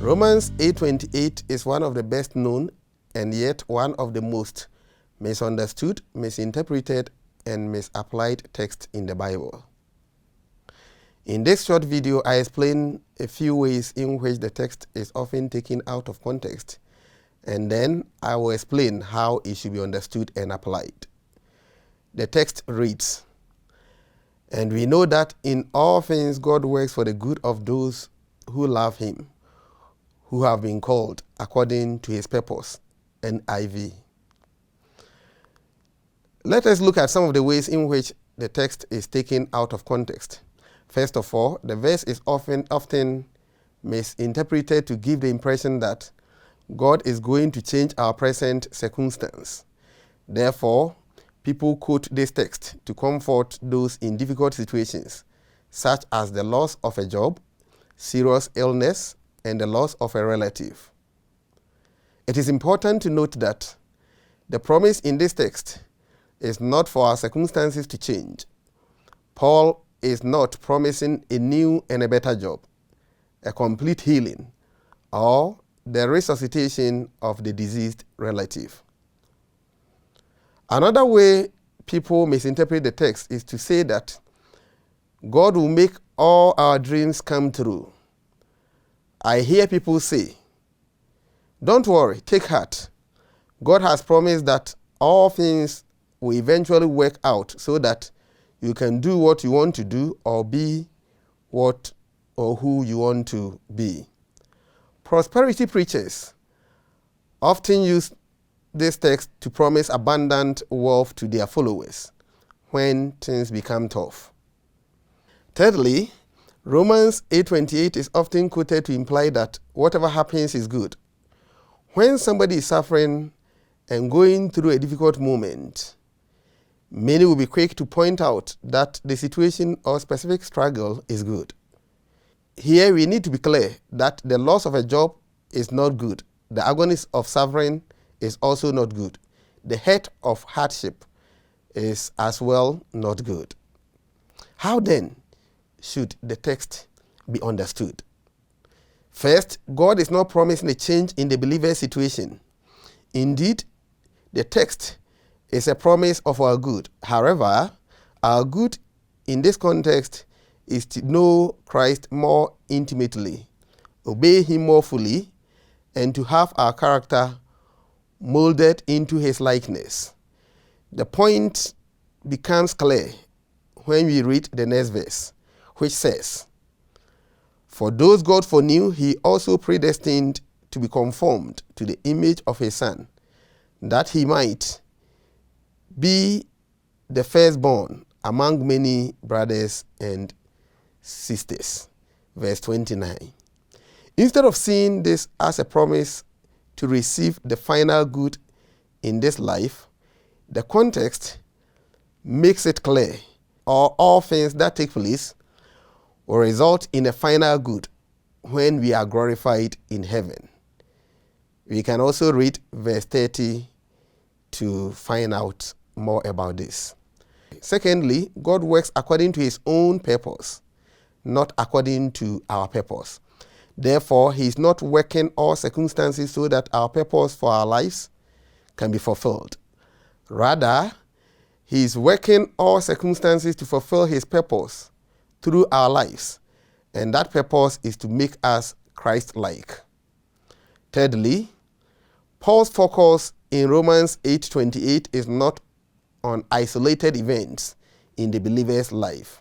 Romans 8:28 is one of the best known and yet one of the most misunderstood, misinterpreted, and misapplied texts in the Bible. In this short video, I explain a few ways in which the text is often taken out of context, and then I will explain how it should be understood and applied. The text reads, "And we know that in all things God works for the good of those who love him, who have been called according to his purpose." NIV. Let us look at some of the ways in which the text is taken out of context. First of all, the verse is often misinterpreted to give the impression that God is going to change our present circumstance. Therefore, people quote this text to comfort those in difficult situations, such as the loss of a job, serious illness, and the loss of a relative. It is important to note that the promise in this text is not for our circumstances to change. Paul is not promising a new and a better job, a complete healing, or the resuscitation of the deceased relative. Another way people misinterpret the text is to say that God will make all our dreams come true. I hear people say, "Don't worry, take heart. God has promised that all things will eventually work out so that you can do what you want to do or be what or who you want to be." Prosperity preachers often use this text to promise abundant wealth to their followers when things become tough. Thirdly, Romans 8:28 is often quoted to imply that whatever happens is good. When somebody is suffering and going through a difficult moment, many will be quick to point out that the situation or specific struggle is good. Here we need to be clear that the loss of a job is not good. The agony of suffering is also not good. The hurt of hardship is as well not good. How then should the text be understood? First, God is not promising a change in the believer's situation. Indeed, the text is a promise of our good. However, our good in this context is to know Christ more intimately, obey him more fully, and to have our character molded into his likeness. The point becomes clear when we read the next verse, which says, "For those God foreknew, he also predestined to be conformed to the image of his Son, that he might be the firstborn among many brothers and sisters." Verse 29. Instead of seeing this as a promise to receive the final good in this life, the context makes it clear all things that take place will result in a final good when we are glorified in heaven. We can also read verse 30 to find out more about this. Secondly, God works according to his own purpose, not according to our purpose. Therefore, he is not working all circumstances so that our purpose for our lives can be fulfilled. Rather, he is working all circumstances to fulfill his purpose through our lives, and that purpose is to make us Christ-like. Thirdly, Paul's focus in Romans 8:28 is not on isolated events in the believer's life,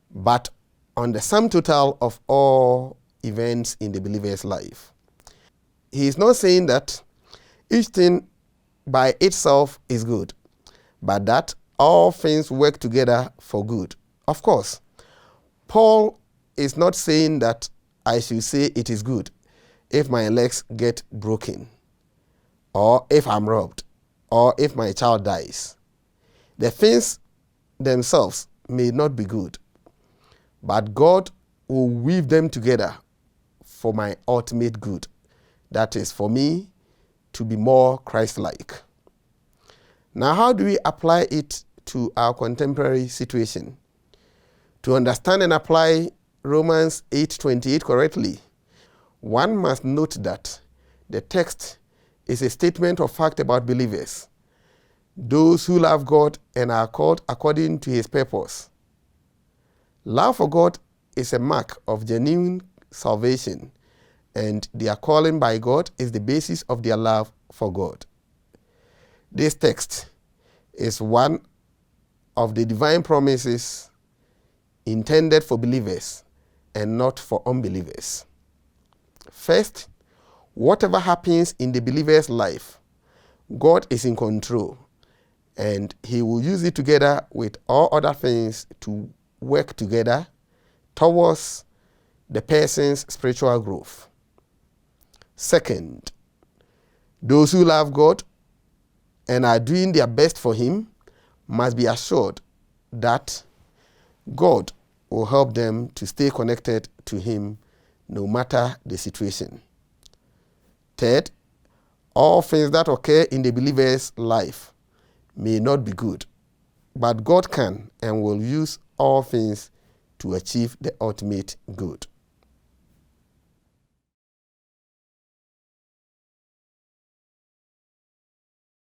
but on the sum total of all events in the believer's life. He is not saying that each thing by itself is good, but that all things work together for good. Of course, Paul is not saying that I should say it is good if my legs get broken, or if I'm robbed, or if my child dies. The things themselves may not be good, but God will weave them together for my ultimate good. That is, for me to be more Christ-like. Now, how do we apply it to our contemporary situation? To understand and apply Romans 8:28 correctly, one must note that the text is a statement of fact about believers, those who love God and are called according to his purpose. Love for God is a mark of genuine salvation, and their calling by God is the basis of their love for God. This text is one of the divine promises intended for believers and not for unbelievers. First, whatever happens in the believer's life, God is in control, and he will use it together with all other things to work together towards the person's spiritual growth. Second, those who love God and are doing their best for him must be assured that God will help them to stay connected to him no matter the situation. Third, all things that occur in the believer's life may not be good, but God can and will use all things to achieve the ultimate good.